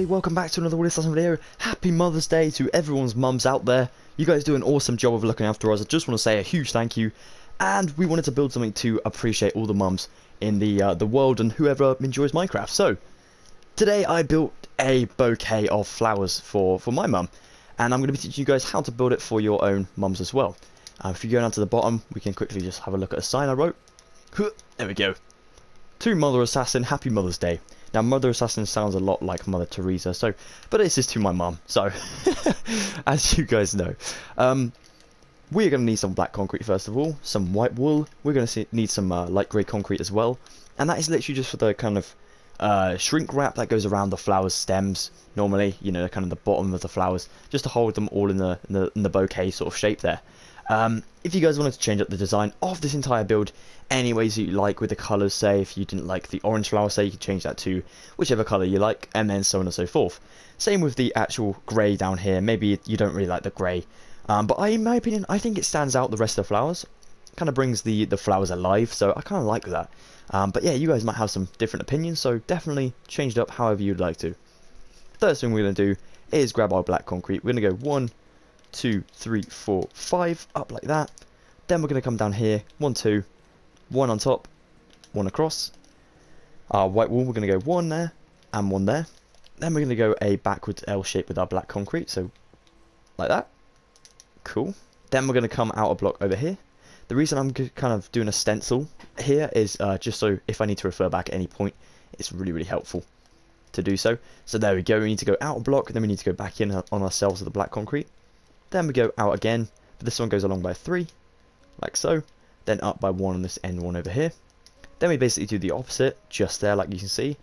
welcome back to another Wheelassassin video. Happy Mother's Day to everyone's mums out there. You guys do an awesome job of looking after us. I just want to say a huge thank you. And we wanted to build something to appreciate all the mums in the world and whoever enjoys Minecraft. So, today I built a bouquet of flowers for my mum. And I'm going to be teaching you guys how to build it for your own mums as well. If you go down to the bottom, we can quickly just have a look at a sign I wrote. There we go. To Mother Assassin, Happy Mother's Day. Now, Mother Assassin sounds a lot like Mother Teresa, but this is to my mum, so, as you guys know. We're going to need some black concrete first of all, some white wool, we're going to need some light grey concrete as well, and that is literally just for the kind of shrink wrap that goes around the flowers' stems, normally, you know, kind of the bottom of the flowers, just to hold them all in the bouquet sort of shape there. If you guys wanted to change up the design of this entire build any ways you like with the colours, say if you didn't like the orange flower, say you could change that to whichever colour you like, and then so on and so forth. Same with the actual grey down here. Maybe you don't really like the grey, but in my opinion, I think it stands out the rest of the flowers. Kind of brings the flowers alive, so I kind of like that. But yeah, you guys might have some different opinions, so definitely change it up however you'd like to. First thing we're going to do is grab our black concrete. We're going to go 1, 2, 3, 4, 5, up like that. Then we're going to come down here, 1, 2, 1 on top, 1 across. Our white wool, we're going to go 1 there, and 1 there. Then we're going to go a backwards L shape with our black concrete, so like that. Cool. Then we're going to come out a block over here. The reason I'm kind of doing a stencil here is just so if I need to refer back at any point, it's really helpful to do so. So there we go, we need to go out a block, then we need to go back in on ourselves with the black concrete. Then we go out again, but this one goes along by 3, like so. Then up by 1 on this end one over here. Then we basically do the opposite, just there like you can see.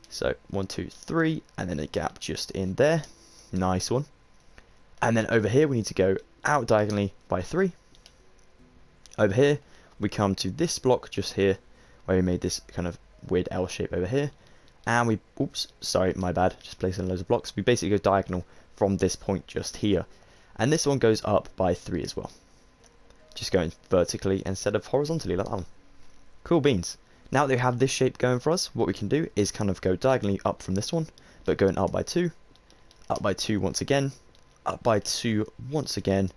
So 1, 2, 3, and then a gap just in there. Nice one. And then over here we need to go out diagonally by 3. Over here we come to this block just here, where we made this kind of weird L shape over here. And we, oops, sorry, my bad, just placing loads of blocks. We basically go diagonal from this point just here. And this one goes up by 3 as well. Just going vertically instead of horizontally like that one. Cool beans. Now that we have this shape going for us, what we can do is kind of go diagonally up from this one, but going up by 2 once again, up by 2 once again,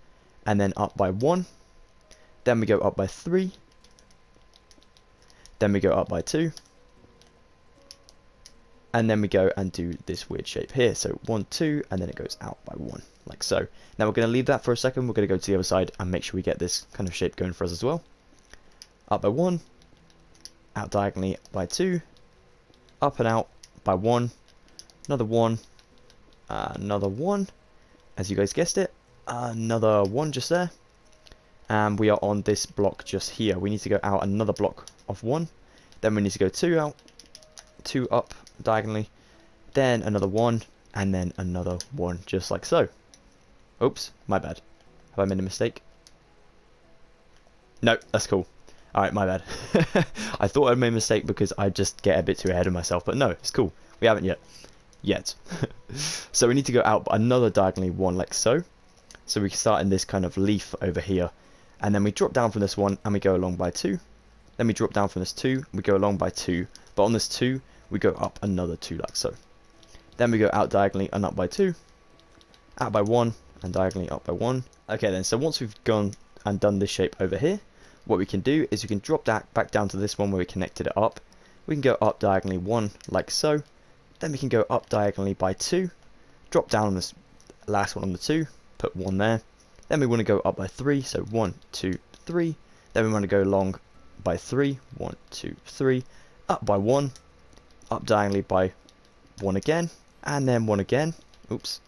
and then up by 1. Then we go up by 3. Then we go up by 2. And then we go and do this weird shape here. So 1, 2, and then it goes out by 1, like so. Now we're going to leave that for a second. We're going to go to the other side and make sure we get this kind of shape going for us as well. Up by 1, out diagonally by 2, up and out by 1, another 1, another 1, as you guys guessed it, another 1 just there. And we are on this block just here. We need to go out another block of 1. Then we need to go 2 out, 2 up diagonally, then another 1, and then another 1 just like so. Oops, my bad. Have I made a mistake? No, that's cool. Alright, my bad. I thought I'd made a mistake because I just get a bit too ahead of myself, but no, it's cool. We haven't yet. So we need to go out another diagonally 1 like so. So we can start in this kind of leaf over here, and then we drop down from this one and we go along by 2. Then we drop down from this 2, we go along by 2, but on this 2 we go up another 2 like so. Then we go out diagonally and up by 2, out by 1, and diagonally up by 1. Okay then, so once we've gone and done this shape over here, what we can do is we can drop that back down to this one where we connected it up. We can go up diagonally 1 like so. Then we can go up diagonally by 2, drop down on this last one on the 2, put 1 there. Then we want to go up by 3, so 1, 2, 3. Then we want to go along by 3, 1, 2, 3, up by 1, up diagonally by 1 again, and then 1 again. Oops.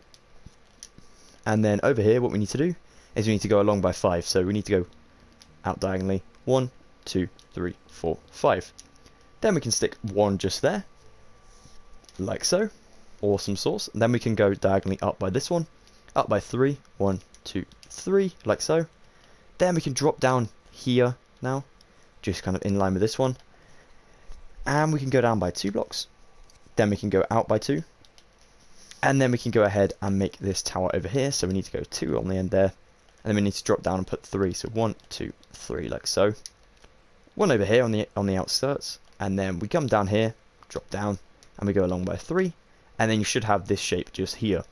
And then over here what we need to do is we need to go along by 5, so we need to go out diagonally 1, 2, 3, 4, 5. Then we can stick 1 just there, like so. Awesome sauce. And then we can go diagonally up by this one, up by 3, 1, 2, 3, like so. Then we can drop down here now, just kind of in line with this one. And we can go down by 2 blocks. Then we can go out by 2. And then we can go ahead and make this tower over here. So we need to go 2 on the end there. And then we need to drop down and put 3. So 1, 2, 3, like so. 1 over here on the outskirts. And then we come down here, drop down, and we go along by 3. and then you should have this shape just here.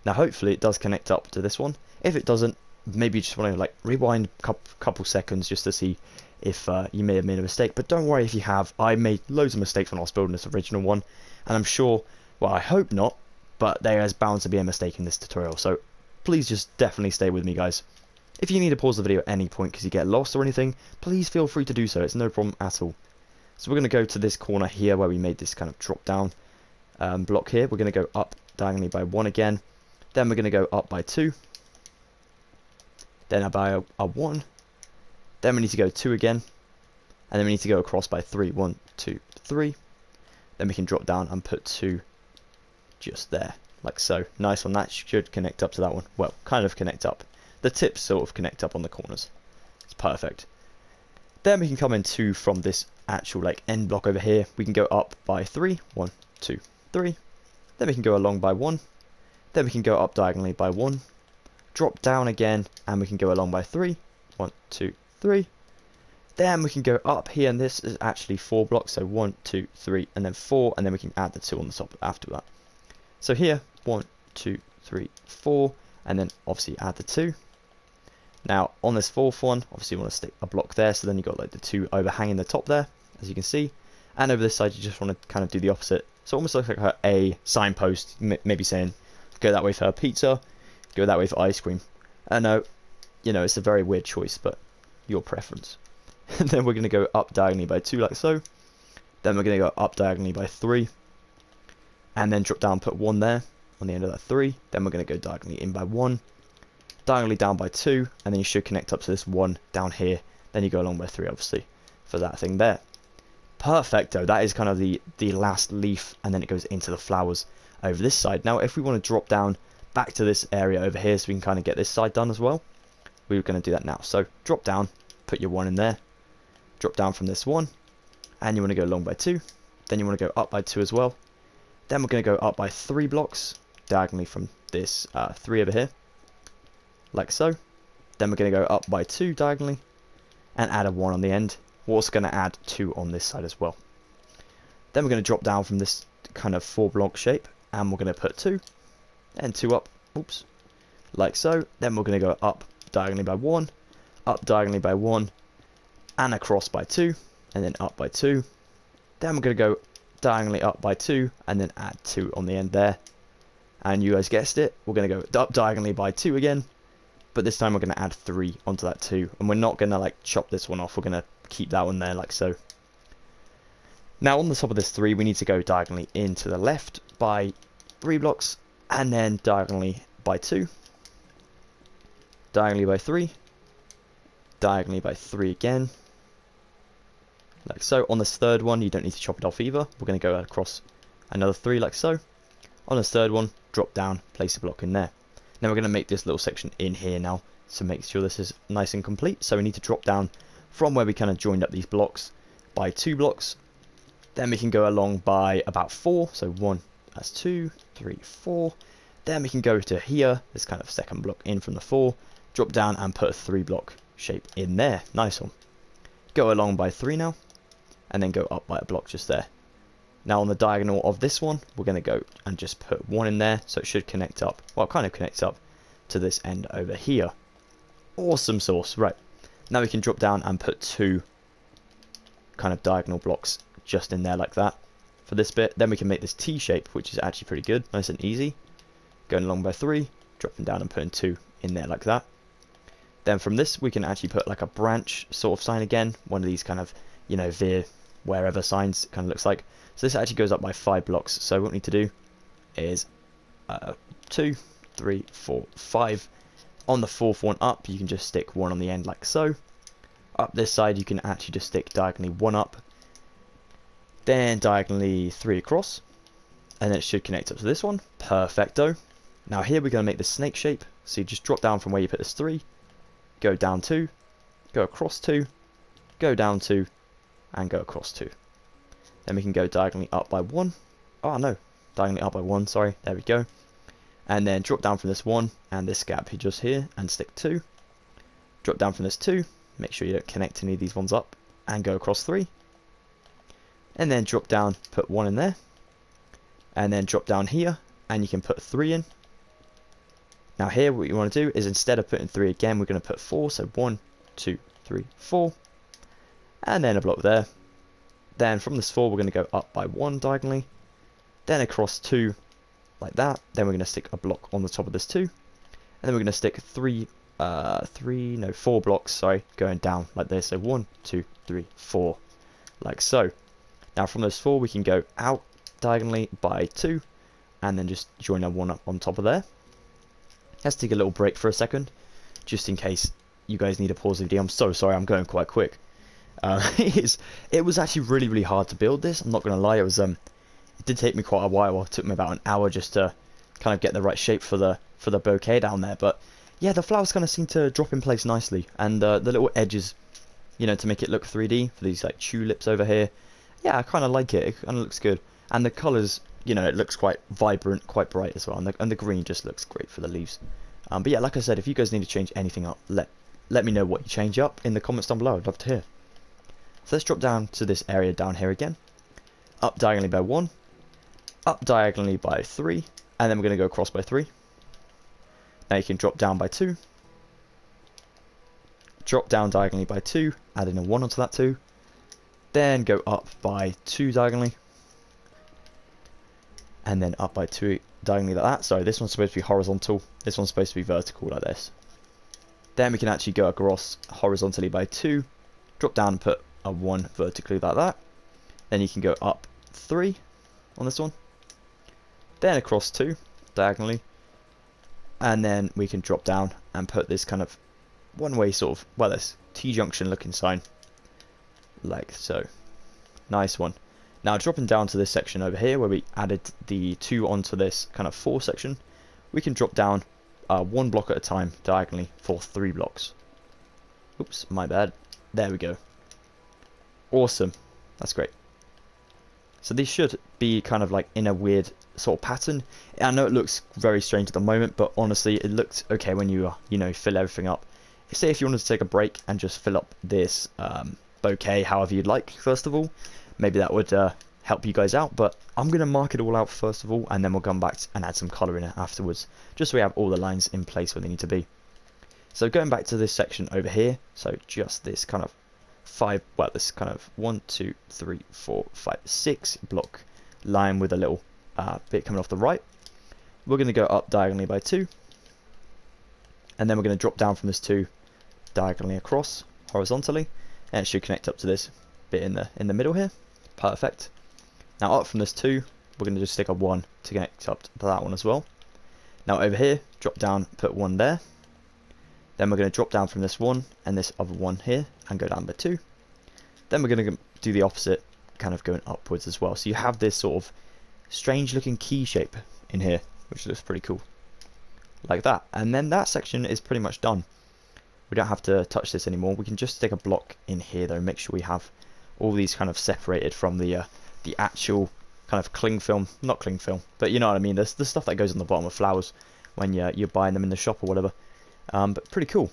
Now hopefully it does connect up to this one. If it doesn't, maybe you just want to like rewind a couple seconds just to see if you may have made a mistake. But don't worry if you have. I made loads of mistakes when I was building this original one, and I'm sure, well, I hope not, but there is bound to be a mistake in this tutorial. So please just definitely stay with me, guys. If you need to pause the video at any point because you get lost or anything, please feel free to do so. It's no problem at all. So we're going to go to this corner here where we made this kind of drop down block here. We're going to go up diagonally by 1 again. Then we're going to go up by 2. Then by a 1. Then we need to go 2 again. And then we need to go across by 3. 1, 2, 3. Then we can drop down and put 2 just there, like so. Nice one. That should connect up to that one. Well, kind of connect up. The tips sort of connect up on the corners. It's perfect. Then we can come in 2 from this actual like end block over here. We can go up by 3. 1, 2, 3. Then we can go along by 1. Then we can go up diagonally by 1. Drop down again, and we can go along by 3. 1, 2, 3. Then we can go up here, and this is actually 4 blocks. So 1, 2, 3, and then 4, and then we can add the 2 on the top after that. So here, 1, 2, 3, 4, and then obviously add the 2. Now on this 4th one, obviously you want to stick a block there, so then you've got like the 2 overhanging the top there, as you can see. And over this side you just want to kind of do the opposite. So almost looks like a signpost, maybe saying, go that way for pizza, go that way for ice cream. I know, you know, it's a very weird choice, but your preference. And then we're going to go up diagonally by 2 like so. Then we're going to go up diagonally by 3. And then drop down, put 1 there on the end of that 3. Then we're going to go diagonally in by 1. Diagonally down by 2, and then you should connect up to this 1 down here. Then you go along by 3, obviously, for that thing there. Perfecto. That is kind of the last leaf, and then it goes into the flowers over this side. Now if we want to drop down back to this area over here so we can kind of get this side done as well, we're going to do that now. So drop down, put your 1 in there, drop down from this 1, and you want to go along by 2. Then you want to go up by 2 as well. Then we're going to go up by 3 blocks diagonally from this 3 over here, like so. Then we're going to go up by 2 diagonally and add a 1 on the end. We're also going to add 2 on this side as well. Then we're going to drop down from this kind of 4 block shape, and we're going to put 2 and 2 up, oops, like so. Then we're going to go up diagonally by 1, up diagonally by 1, and across by 2, and then up by 2. Then we're going to go diagonally up by 2, and then add 2 on the end there. And you guys guessed it, we're going to go up diagonally by 2 again, but this time we're going to add 3 onto that 2, and we're not going to like chop this one off. We're going to keep that one there like so. Now on the top of this 3, we need to go diagonally into the left by 3 blocks, and then diagonally by 2, diagonally by 3, diagonally by 3 again, like so. On this 3rd one, you don't need to chop it off either. We're going to go across another 3 like so. On this 3rd one, drop down, place a block in there. Now we're going to make this little section in here now, so make sure this is nice and complete. So we need to drop down from where we kind of joined up these blocks by 2 blocks. Then we can go along by about 4, so 1, that's 2, 3, 4. Then we can go to here, this kind of 2nd block in from the 4, drop down and put a 3 block shape in there. Nice one. Go along by 3 now, and then go up by a block just there. Now on the diagonal of this one, we're going to go and just put 1 in there, so it should connect up, well, kind of connects up to this end over here. Awesome sauce. Right, now we can drop down and put 2 kind of diagonal blocks just in there like that for this bit. Then we can make this T shape, which is actually pretty good, nice and easy. Going along by 3, dropping down and putting 2 in there like that. Then from this, we can actually put like a branch sort of sign again, one of these kind of, you know, veer wherever signs kind of looks like. So this actually goes up by 5 blocks. So what we need to do is 2, 3, 4, 5. On the 4th one up, you can just stick 1 on the end like so. Up this side, you can actually just stick diagonally 1 up, then diagonally 3 across, and then it should connect up to this one. Perfecto. Now here we're going to make the snake shape. So you just drop down from where you put this 3, go down 2, go across 2, go down 2, and go across 2. Then we can go diagonally up by 1. Oh no, diagonally up by 1, sorry, there we go. And then drop down from this 1 and this gap here just here and stick 2. Drop down from this 2, make sure you don't connect any of these ones up, and go across 3. And then drop down, put 1 in there. And then drop down here and you can put 3 in. Now here what you want to do is, instead of putting 3 again, we're going to put 4. So 1, 2, 3, 4, and then a block there. Then from this 4 we're going to go up by 1 diagonally, then across 2 like that. Then we're going to stick a block on the top of this 2, and then we're going to stick 4 blocks, sorry, going down like this. So 1, 2, 3, 4, like so. Now from those 4 we can go out diagonally by 2, and then just join a 1 up on top of there. Let's take a little break for a second, just in case you guys need to pause the video. I'm so sorry, I'm going quite quick. It was actually really hard to build this. I'm not going to lie, it did take me quite a while. It took me about an hour just to kind of get the right shape for the bouquet down there. But yeah, the flowers kind of seem to drop in place nicely, and the little edges, you know, to make it look 3D for these like tulips over here. Yeah, I kind of like it. It kind of looks good, and the colours, you know, it looks quite vibrant, quite bright as well, and the green just looks great for the leaves. But yeah, like I said, if you guys need to change anything up, let me know what you change up in the comments down below. I'd love to hear. So let's drop down to this area down here again. Up diagonally by 1, up diagonally by 3, and then we're going to go across by 3. Now you can drop down by 2, drop down diagonally by 2, add in a 1 onto that 2, then go up by 2 diagonally, and then up by 2 diagonally like that. Sorry, this one's supposed to be horizontal, this one's supposed to be vertical like this. Then we can actually go across horizontally by 2, drop down and put a 1 vertically like that. Then you can go up 3 on this one, then across 2 diagonally, and then we can drop down and put this kind of one-way sort of, well, this T-junction looking sign like so. Nice one. Now dropping down to this section over here where we added the 2 onto this kind of 4 section, we can drop down 1 block at a time diagonally for 3 blocks. Oops, my bad. There we go. Awesome. That's great. So these should be kind of like in a weird sort of pattern. I know it looks very strange at the moment, but honestly it looks okay when you fill everything up. Say if you wanted to take a break and just fill up this bouquet however you'd like, first of all, maybe that would help you guys out. But I'm going to mark it all out first of all, and then we'll come back and add some colour in it afterwards, just so we have all the lines in place where they need to be. So going back to this section over here, so just this kind of 1, 2, 3, 4, 5, 6 block line with a little bit coming off the right. We're going to go up diagonally by 2, and then we're going to drop down from this 2 diagonally across horizontally, and it should connect up to this bit in the middle here. Perfect. Now up from this 2, we're going to just stick a 1 to connect up to that one as well. Now over here, drop down, put 1 there. Then we're going to drop down from this 1 and this other 1 here and go down by 2. Then we're going to do the opposite, kind of going upwards as well. So you have this sort of strange looking key shape in here, which looks pretty cool. Like that. And then that section is pretty much done. We don't have to touch this anymore. We can just stick a block in here though, make sure we have all these kind of separated from the actual kind of cling film, not cling film, but you know what I mean, the stuff that goes on the bottom of flowers when you're buying them in the shop or whatever. But pretty cool.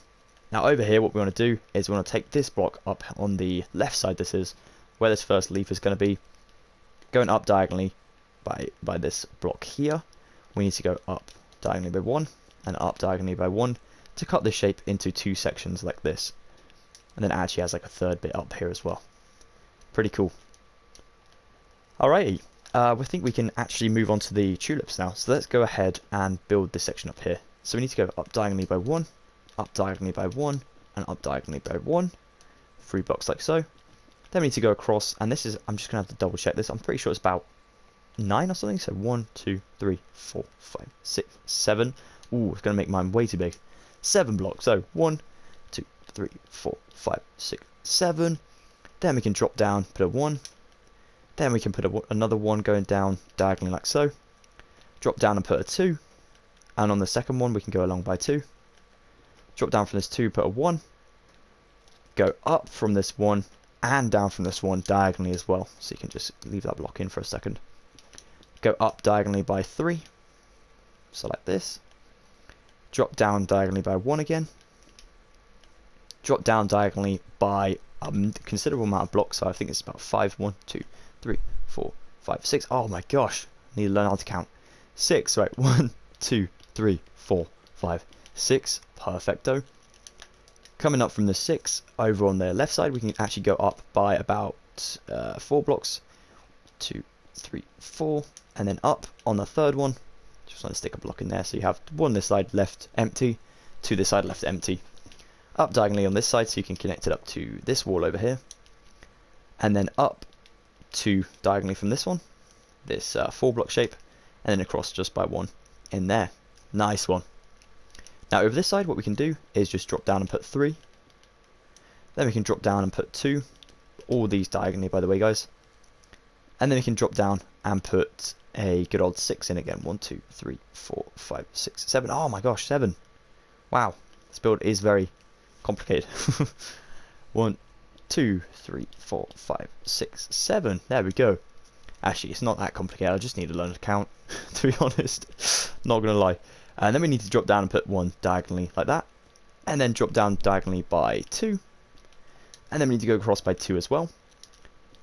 Now over here what we want to do is we want to take this block up on the left side, this is where this first leaf is going to be, going up diagonally by this block here. We need to go up diagonally by 1 and up diagonally by 1 to cut this shape into 2 sections like this, and then it actually has like a 3rd bit up here as well. Pretty cool. Alrighty, we think we can actually move on to the tulips now, so let's go ahead and build this section up here. So we need to go up diagonally by 1, up diagonally by 1, and up diagonally by 1, 3 blocks like so. Then we need to go across, and this is, I'm just going to have to double check this, I'm pretty sure it's about 9 or something, so 1, 2, 3, 4, 5, 6, 7, ooh, it's going to make mine way too big, 7 blocks, so 1, 2, 3, 4, 5, 6, 7, then we can drop down, put a 1, then we can put another 1 going down diagonally like so, drop down and put a 2, and on the second one we can go along by 2, drop down from this 2, put a 1, go up from this 1, and down from this 1 diagonally as well, so you can just leave that block in for a second, go up diagonally by 3, so like this, drop down diagonally by 1 again, drop down diagonally by a considerable amount of blocks, so I think it's about 5, 1, 2, 3, 4, 5, 6, oh my gosh, I need to learn how to count, 6. Right, 1, 2, 3, 4, 5, 6. Perfecto. Coming up from the 6, over on the left side, we can actually go up by about 4 blocks. 2, 3, 4, and then up on the third one. Just want to stick a block in there, so you have one this side left empty, two this side left empty. Up diagonally on this side, so you can connect it up to this wall over here, and then up to diagonally from this one, this 4 block shape, and then across just by 1 in there. Nice one. Now over this side, what we can do is just drop down and put 3. Then we can drop down and put 2. All these diagonally, by the way, guys. And then we can drop down and put a good old 6 in again. 1, 2, 3, 4, 5, 6, 7. Oh my gosh, 7. Wow, this build is very complicated. 1, 2, 3, 4, 5, 6, 7. There we go. Actually, it's not that complicated. I just need to learn to count, to be honest. Not going to lie. And then we need to drop down and put 1 diagonally like that. And then drop down diagonally by 2. And then we need to go across by 2 as well.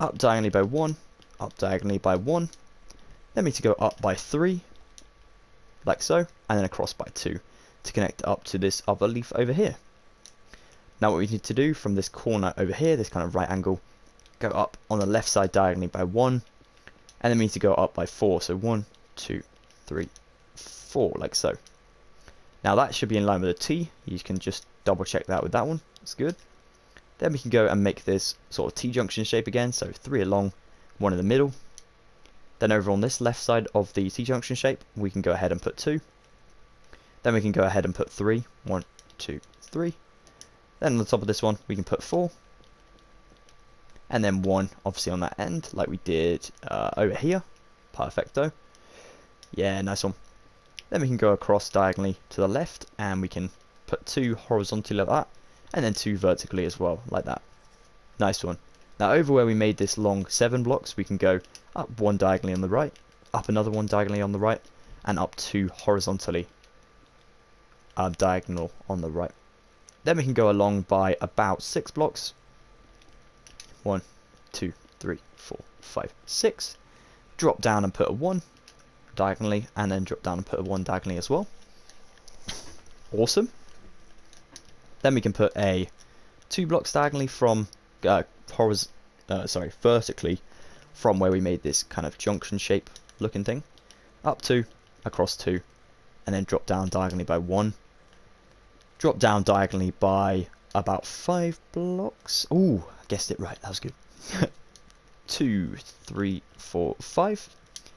Up diagonally by 1. Up diagonally by 1. Then we need to go up by 3. Like so. And then across by 2. To connect up to this other leaf over here. Now what we need to do from this corner over here, this kind of right angle, go up on the left side diagonally by 1. And then we need to go up by 4. So 1, 2, 3, 4, like so. Now that should be in line with a T. You can just double check that with that one. That's good. Then we can go and make this sort of T-junction shape again. So 3 along, 1 in the middle. Then over on this left side of the T-junction shape, we can go ahead and put 2. Then we can go ahead and put 3. 1, 2, 3. Then on the top of this one, we can put 4. And then 1, obviously on that end, like we did over here. Perfecto. Yeah, nice one. Then we can go across diagonally to the left, and we can put 2 horizontally like that, and then 2 vertically as well, like that. Nice one. Now over where we made this long 7 blocks, we can go up 1 diagonally on the right, up another 1 diagonally on the right, and up 2 horizontally diagonal on the right. Then we can go along by about 6 blocks. 1, 2, 3, 4, 5, 6. Drop down and put a 1 diagonally, and then drop down and put a 1 diagonally as well. Awesome. Then we can put a 2 blocks diagonally from vertically from where we made this kind of junction shape looking thing, up 2, across 2, and then drop down diagonally by 1. Drop down diagonally by about 5 blocks. Ooh, I guessed it right. That was good. 2, 3, 4, 5.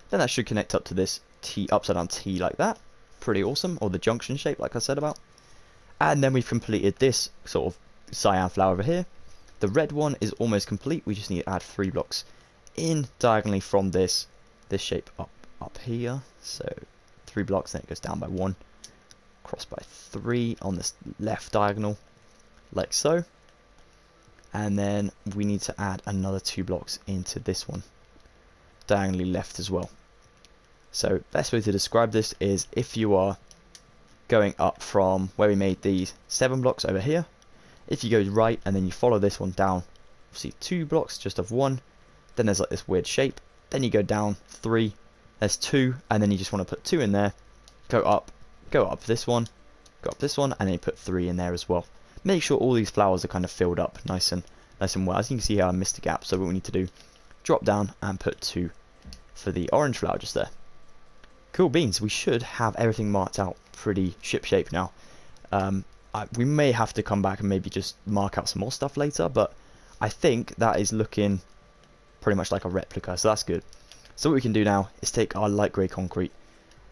Then that should connect up to this T, upside down T like that. Pretty awesome. Or the junction shape, like I said about. And then we've completed this sort of cyan flower over here. The red one is almost complete. We just need to add 3 blocks in diagonally from this shape up here. So 3 blocks, then it goes down by 1. Cross by 3 on this left diagonal, like so. And then we need to add another 2 blocks into this one, diagonally left as well. So best way to describe this is if you are going up from where we made these 7 blocks over here, if you go right and then you follow this one down, see 2 blocks just of 1, then there's like this weird shape, then you go down 3, there's 2, and then you just want to put 2 in there, go up this one, go up this one, and then you put 3 in there as well. Make sure all these flowers are kind of filled up nice and well. As you can see here, I missed a gap, so what we need to do, drop down and put 2 for the orange flower just there. Cool beans. We should have everything marked out pretty shipshape now. We may have to come back and maybe just mark out some more stuff later, but I think that is looking pretty much like a replica, so that's good. So what we can do now is take our light grey concrete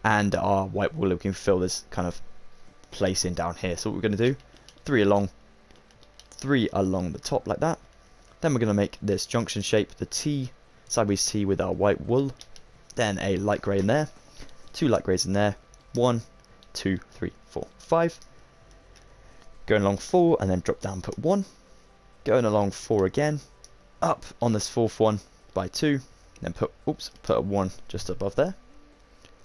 and our white wool. We can fill this kind of place in down here. So what we're going to do, 3 along the top like that. Then we're going to make this junction shape, the T, sideways T with our white wool. Then a light grey in there, 2 light greys in there, 1, 2, 3, 4, 5. Going along 4 and then drop down, put 1. Going along 4 again, up on this 4th one by 2. Then put a 1 just above there.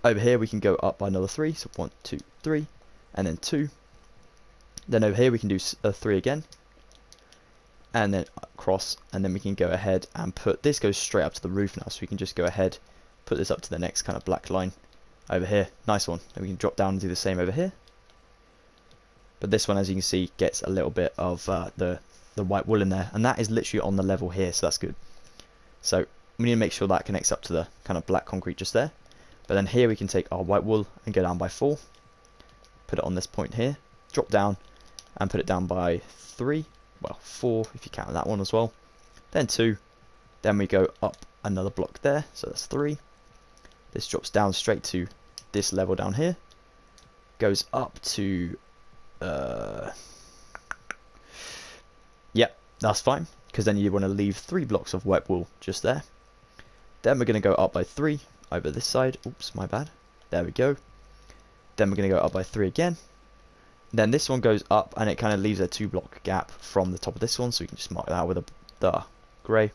Over here we can go up by another 3, so 1, 2, 3, and then 2. Then over here we can do 3 again, and then across, and then we can go ahead and put this goes straight up to the roof now, so we can just go ahead, put this up to the next kind of black line over here. Nice one. Then we can drop down and do the same over here. But this one, as you can see, gets a little bit of the white wool in there, and that is literally on the level here, so that's good. So we need to make sure that connects up to the kind of black concrete just there. But then here we can take our white wool and go down by 4, put it on this point here, drop down and put it down by 3, well 4 if you count that one as well, then 2, then we go up another block there, so that's 3. This drops down straight to this level down here, goes up to yep, that's fine, because then you want to leave 3 blocks of white wool just there. Then we're going to go up by 3 over this side. Oops, my bad. There we go. Then we're going to go up by 3 again. Then this one goes up, and it kind of leaves a 2 block gap from the top of this one, so we can just mark that with the grey.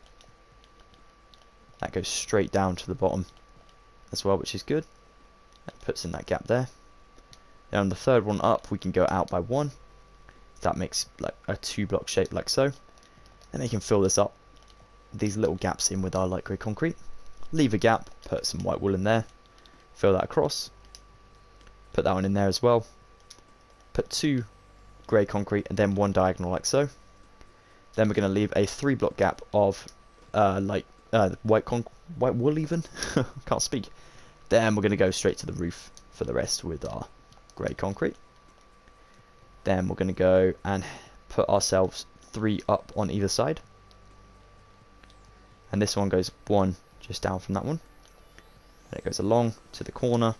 That goes straight down to the bottom as well, which is good. That puts in that gap there. Then on the third one up, we can go out by 1. That makes like a 2 block shape like so. Then we can fill this up, these little gaps in with our light grey concrete. Leave a gap, put some white wool in there, fill that across, put that one in there as well, put 2 grey concrete and then 1 diagonal like so. Then we're going to leave a 3 block gap of white wool even, can't speak. Then we're going to go straight to the roof for the rest with our grey concrete. Then we're going to go and put ourselves 3 up on either side. And this one goes 1 just down from that one. And it goes along to the corner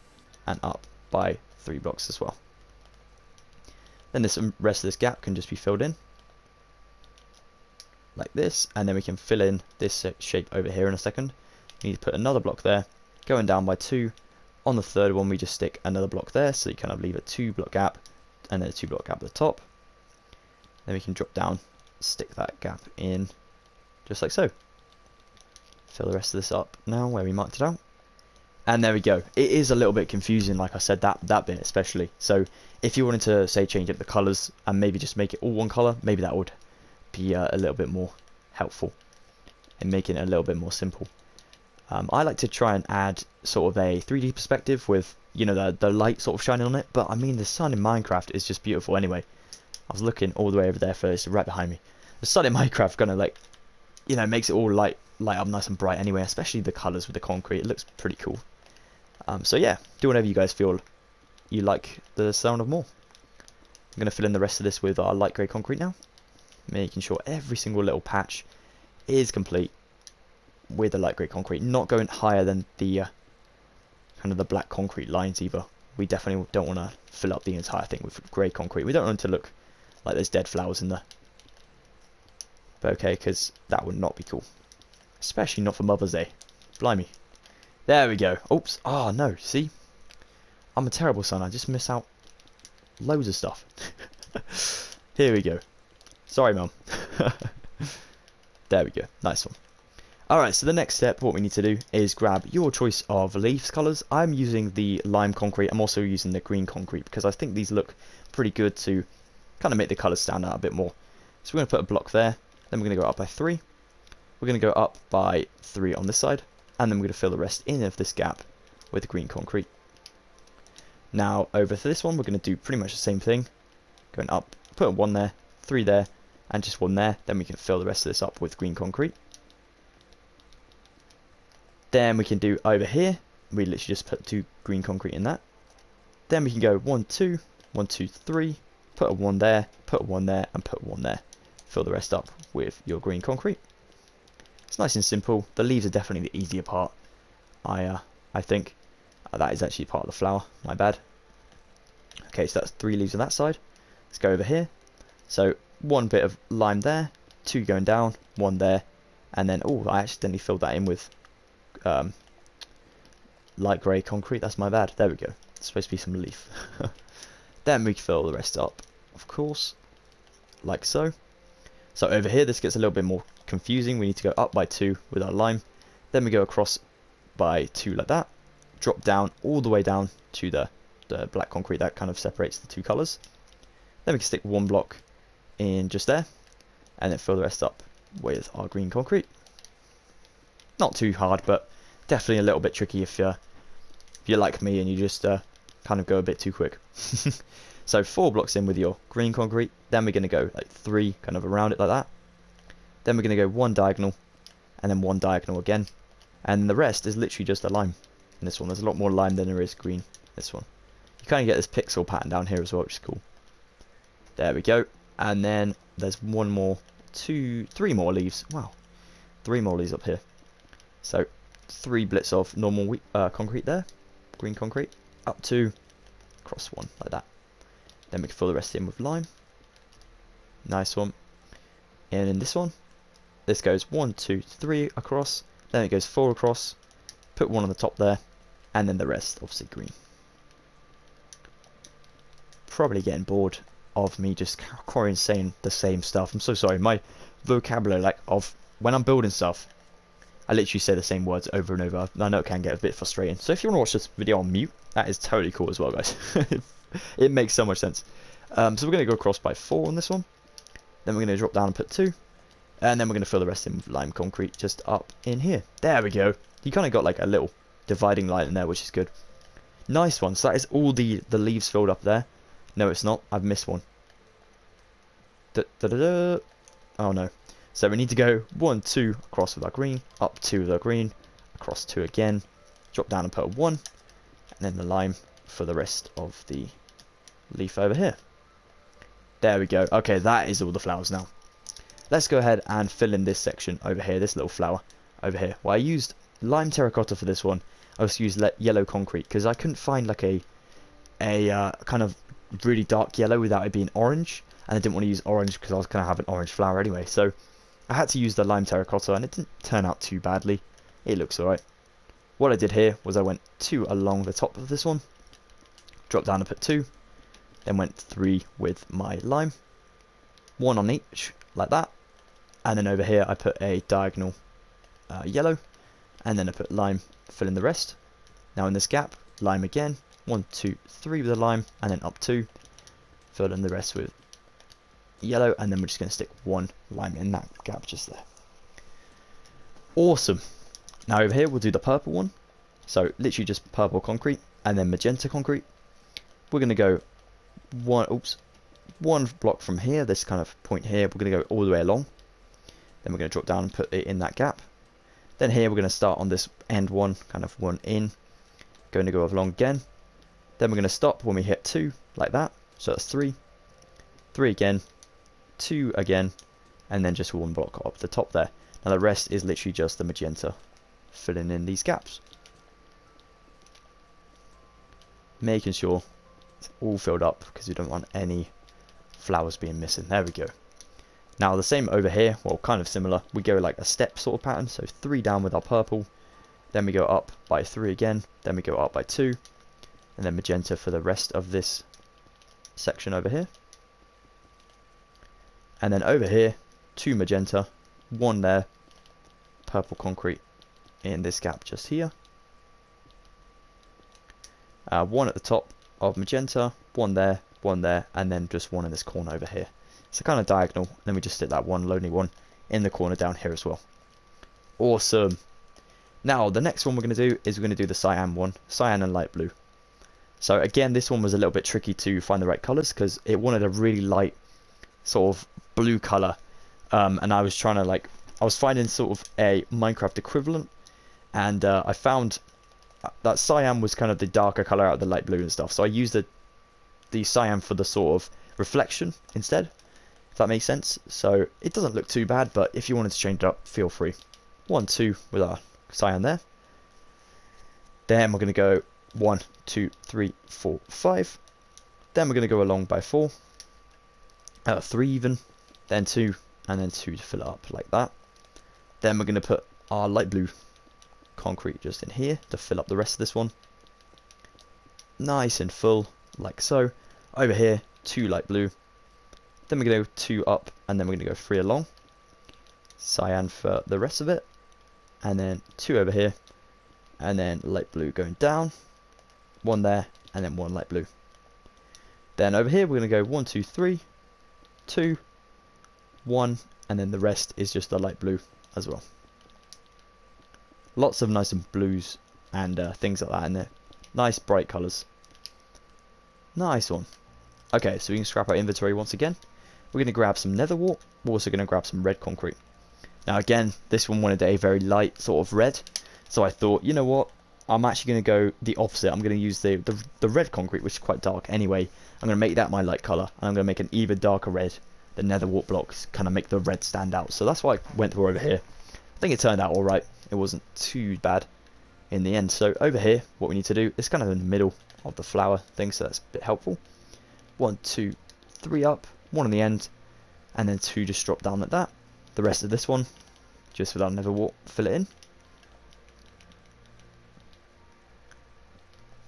and up by 3 blocks as well. Then this rest of this gap can just be filled in like this, and then we can fill in this shape over here in a second. We need to put another block there, going down by 2. On the third one we just stick another block there, so you kind of leave a 2 block gap and then a 2 block gap at the top. Then we can drop down, stick that gap in just like so. Fill the rest of this up now where we marked it out. And there we go. It is a little bit confusing, like I said, that bit especially. So if you wanted to, say, change up the colours and maybe just make it all one colour, maybe that would be a little bit more helpful in making it a little bit more simple. I like to try and add sort of a 3D perspective with, you know, the light sort of shining on it. But I mean, the sun in Minecraft is just beautiful anyway. I was looking all the way over there first, right behind me. The sun in Minecraft kind of like, you know, makes it all light up nice and bright anyway, especially the colours with the concrete. It looks pretty cool. So yeah, do whatever you guys feel you like the sound of more. I'm going to fill in the rest of this with our light grey concrete now, making sure every single little patch is complete with the light grey concrete, not going higher than the kind of the black concrete lines either. We definitely don't want to fill up the entire thing with grey concrete. We don't want it to look like there's dead flowers in the bouquet, because that would not be cool, especially not for Mother's Day. Blimey. There we go. Oops. Oh no, see, I'm a terrible son. I just miss out loads of stuff. Here we go. Sorry, Mum. There we go. Nice one. Alright, so the next step, what we need to do is grab your choice of leaves colours. I'm using the lime concrete. I'm also using the green concrete because I think these look pretty good to kind of make the colours stand out a bit more. So we're going to put a block there. Then we're going to go up by 3. We're going to go up by 3 on this side. And then we're going to fill the rest in of this gap with the green concrete. Now, over for this one, we're going to do pretty much the same thing. Going up, put 1 there, 3 there, and just 1 there. Then we can fill the rest of this up with green concrete. Then we can do over here, we literally just put 2 green concrete in that. Then we can go 1, 2, 1, 2, 3, put a 1 there, put 1 there, and put 1 there. Fill the rest up with your green concrete. It's nice and simple. The leaves are definitely the easier part. I think that is actually part of the flower. My bad. Okay, so that's 3 leaves on that side. Let's go over here. So 1 bit of lime there, 2 going down, 1 there, and then I accidentally filled that in with light grey concrete. That's my bad. There we go. It's supposed to be some leaf. Then we fill the rest up, of course, like so. So over here, this gets a little bit more confusing. We need to go up by 2 with our lime. Then we go across by 2 like that. Drop down all the way down to the black concrete that kind of separates the 2 colours. Then we can stick 1 block in just there, and then fill the rest up with our green concrete. Not too hard, but definitely a little bit tricky if you're you're like me and you just kind of go a bit too quick. So 4 blocks in with your green concrete, then we're going to go like 3 kind of around it like that. Then we're going to go 1 diagonal, and then 1 diagonal again. And the rest is literally just a lime in this one. There's a lot more lime than there is green this one. You kind of get this pixel pattern down here as well, which is cool. There we go. And then there's 1 more, 2, 3 more leaves. Wow. 3 more leaves up here. So 3 blits of normal concrete there. Green concrete. Up 2. Across 1 like that. Then we can fill the rest in with lime. Nice one. And in this one, this goes 1, 2, 3 across. Then it goes 4 across. Put 1 on the top there. And then the rest, obviously, green. Probably getting bored of me just quarrying saying the same stuff. I'm so sorry. My vocabulary, like, of when I'm building stuff, I literally say the same words over and over. I know it can get a bit frustrating. So if you want to watch this video on mute, that is totally cool as well, guys. It makes so much sense. So we're going to go across by 4 on this one. Then we're going to drop down and put 2. And then we're going to fill the rest in with lime concrete just up in here. There we go. You kind of got like a little dividing line in there, which is good. Nice one. So that is all the leaves filled up there. No, it's not. I've missed one. Oh, no. So we need to go 1, 2 across with our green. Up 2 with our green. Across 2 again. Drop down and put 1. And then the lime for the rest of the leaf over here. There we go. Okay, that is all the flowers now. Let's go ahead and fill in this section over here, this little flower over here. Well, I used lime terracotta for this one. I also used yellow concrete because I couldn't find like a kind of really dark yellow without it being orange, and I didn't want to use orange because I was going to have an orange flower anyway. So I had to use the lime terracotta, and it didn't turn out too badly. It looks alright. What I did here was I went 2 along the top of this one, dropped down and put 2, then went 3 with my lime, 1 on each like that, and then over here I put a diagonal yellow, and then I put lime, fill in the rest. Now in this gap, lime again, 1, 2, 3 with a lime, and then up 2, fill in the rest with yellow, and then we're just going to stick 1 lime in that gap just there. Awesome. Now over here we'll do the purple one, so literally just purple concrete and then magenta concrete. We're going to go one block from here, this kind of point here, we're going to go all the way along. Then we're going to drop down and put it in that gap. Then here we're going to start on this end one, kind of 1 in, going to go along again. Then we're going to stop when we hit 2 like that, so that's 3, 3 again, 2 again, and then just 1 block up the top there. Now the rest is literally just the magenta filling in these gaps, making sure it's all filled up because we don't want any flowers being missing. There we go. Now the same over here, well, kind of similar. We go like a step sort of pattern, so 3 down with our purple, then we go up by 3 again, then we go up by 2, and then magenta for the rest of this section over here. And then over here, 2 magenta, 1 there, purple concrete in this gap just here. 1 at the top of magenta, 1 there, 1 there, and then just 1 in this corner over here. So kind of diagonal, then we just stick that 1 lonely one in the corner down here as well. Awesome. Now the next one we're going to do is we're going to do the cyan one, cyan and light blue. So again, this one was a little bit tricky to find the right colours because it wanted a really light sort of blue colour, and I was trying to I was finding sort of a Minecraft equivalent, and I found that cyan was kind of the darker colour out of the light blue and stuff, so I used the cyan for the sort of reflection instead, if that makes sense. So it doesn't look too bad, but if you wanted to change it up, feel free. 1, 2 with our cyan there. Then we're going to go 1, 2, 3, 4, 5. Then we're going to go along by 4, 3 even, then 2, and then 2 to fill it up like that. Then we're going to put our light blue concrete just in here to fill up the rest of this one. Nice and full, like so. Over here, 2 light blue. Then we're going to go 2 up, and then we're going to go 3 along. Cyan for the rest of it. And then 2 over here. And then light blue going down. 1 there, and then 1 light blue. Then over here, we're going to go 1, 2, 3, 2, 1, and then the rest is just the light blue as well. Lots of nice and blues and things like that in there. Nice bright colours. Nice one. Okay, so we can scrap our inventory once again. We're going to grab some nether wart. We're also going to grab some red concrete. Now again, this one wanted a very light sort of red. So I thought, you know what? I'm actually going to go the opposite. I'm going to use the red concrete, which is quite dark anyway. I'm going to make that my light colour. And I'm going to make an even darker red. The nether wart blocks kind of make the red stand out. So that's what I went through over here. I think it turned out alright. It wasn't too bad in the end. So over here, what we need to do is kind of in the middle of the flower thing. So that's a bit helpful. 1, 2, 3 up. 1 on the end. And then 2 just drop down like that. The rest of this one, just without nether wart, fill it in.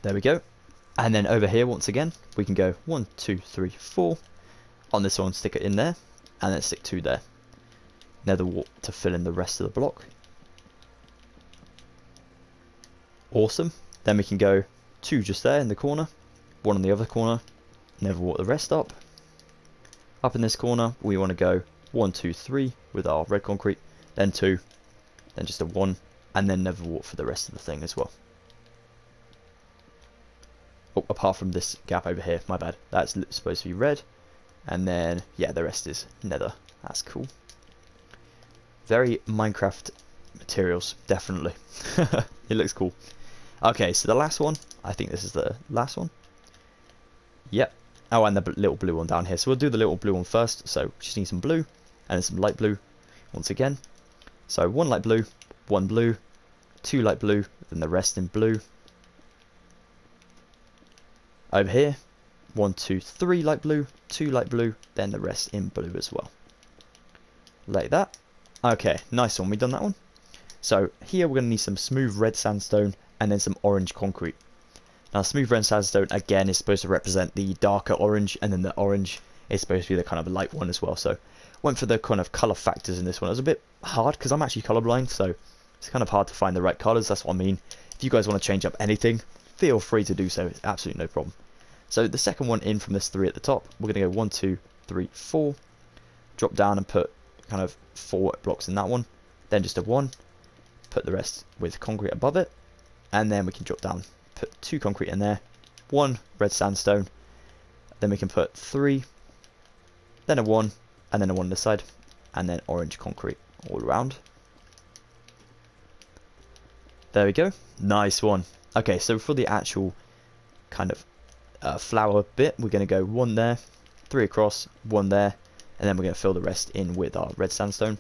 There we go. And then over here, once again, we can go 1, 2, 3, 4. On this one, stick it in there. And then stick 2 there. Nether wart to fill in the rest of the block. Awesome. Then we can go 2 just there in the corner. 1 on the other corner. Nether wart the rest up. Up in this corner, we want to go 1, 2, 3 with our red concrete. Then 2. Then just a 1. And then nether wart for the rest of the thing as well. Oh, apart from this gap over here, my bad. That's supposed to be red. And then, yeah, the rest is nether. That's cool. Very Minecraft materials, definitely. It looks cool. Okay, so the last one. I think this is the last one. Yep. Oh, and the little blue one down here. So we'll do the little blue one first. So just need some blue. And then some light blue. Once again. So 1 light blue. 1 blue. 2 light blue. Then the rest in blue. Over here, 1, 2, 3 light blue, 2 light blue, then the rest in blue as well. Like that. Okay, nice one, we've done that one. So here we're going to need some smooth red sandstone and then some orange concrete. Now smooth red sandstone again is supposed to represent the darker orange, and then the orange is supposed to be the kind of light one as well. So went for the kind of colour factors in this one. It was a bit hard because I'm actually colourblind, so it's kind of hard to find the right colours. That's what I mean. If you guys want to change up anything, feel free to do so. It's absolutely no problem. So the second one in from this 3 at the top, we're going to go 1, 2, 3, 4. Drop down and put kind of 4 blocks in that one. Then just a 1. Put the rest with concrete above it. And then we can drop down, put 2 concrete in there. 1 red sandstone. Then we can put 3. Then a 1. And then a 1 on this side. And then orange concrete all around. There we go. Nice one. Okay, so for the actual kind of flower bit, we're going to go 1 there, 3 across, 1 there, and then we're going to fill the rest in with our red sandstone.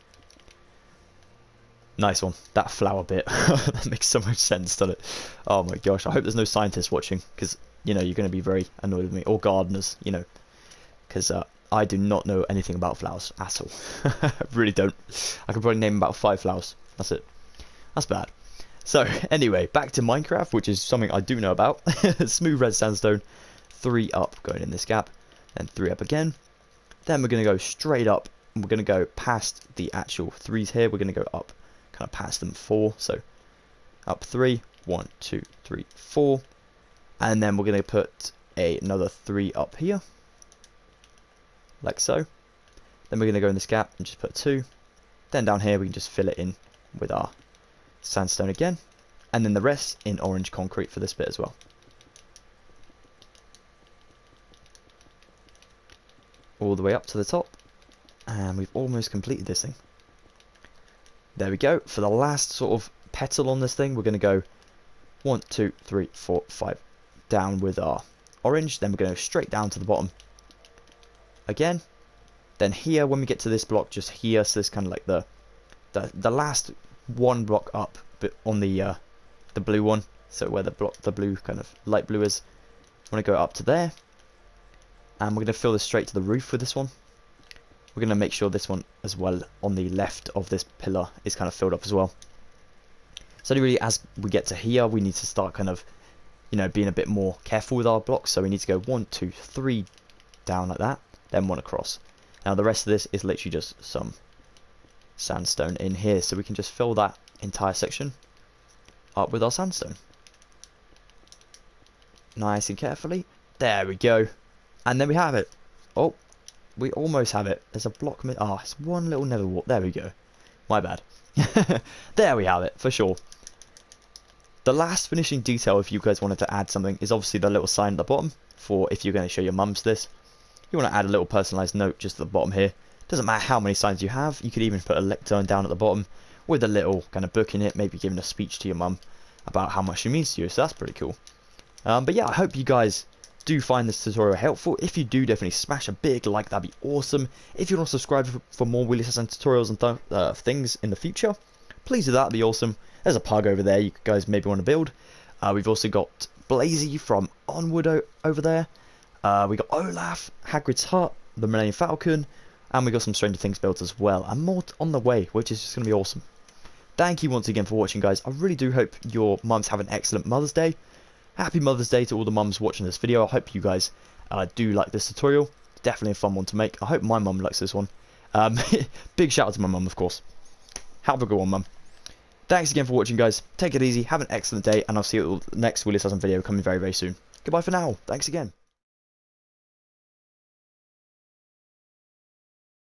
Nice one. That flower bit. That makes so much sense, doesn't it? Oh my gosh, I hope there's no scientists watching, because, you know, you're going to be very annoyed with me, or gardeners, you know, because I do not know anything about flowers at all. I really don't. I could probably name about 5 flowers. That's it. That's bad. So, anyway, back to Minecraft, which is something I do know about. Smooth red sandstone, 3 up going in this gap, then 3 up again. Then we're going to go straight up, and we're going to go past the actual 3s here. We're going to go up, kind of past them 4. So, up 3, 1, 2, 3, 4. And then we're going to put another 3 up here, like so. Then we're going to go in this gap and just put 2. Then down here we can just fill it in with our sandstone again, and then the rest in orange concrete for this bit as well. All the way up to the top, and we've almost completed this thing. There we go. For the last sort of petal on this thing, we're going to go 1, 2, 3, 4, 5 down with our orange. Then we're going to go straight down to the bottom again. Then here, when we get to this block, just here, so this kind of like the last 1 block up, but on the blue one, so where the blue kind of light blue is, I want to go up to there, and we're going to fill this straight to the roof with this one. We're going to make sure this one as well on the left of this pillar is kind of filled up as well. So really, as we get to here, we need to start kind of, you know, being a bit more careful with our blocks. So we need to go 1, 2, 3 down like that, then 1 across. Now the rest of this is literally just some sandstone in here, so we can just fill that entire section up with our sandstone nice and carefully. There we go, and then we have it. Oh, we almost have it. There's a block. It's 1 little nether wart. There we go, my bad. There we have it for sure. The last finishing detail, if you guys wanted to add something, is obviously the little sign at the bottom for if you're going to show your mums this. You want to add a little personalised note just at the bottom here. Doesn't matter how many signs you have, you could even put a lectern down at the bottom with a little kind of book in it, maybe giving a speech to your mum about how much she means to you, so that's pretty cool. But yeah, I hope you guys do find this tutorial helpful. If you do, definitely smash a big like, that'd be awesome. If you want to subscribe for more Wheelassassin tutorials and things in the future, please do that, that'd be awesome. There's a pug over there you guys maybe want to build. We've also got Blazy from Onward over there. We got Olaf, Hagrid's hut, the Millennium Falcon, and we got some Stranger Things builds as well, and more on the way, which is just going to be awesome. Thank you once again for watching, guys. I really do hope your mums have an excellent Mother's Day. Happy Mother's Day to all the mums watching this video. I hope you guys do like this tutorial. It's definitely a fun one to make. I hope my mum likes this one. Big shout out to my mum, of course. Have a good one, mum. Thanks again for watching, guys. Take it easy, have an excellent day, and I'll see you at the next Wheelassassin video coming very, very soon. Goodbye for now. Thanks again.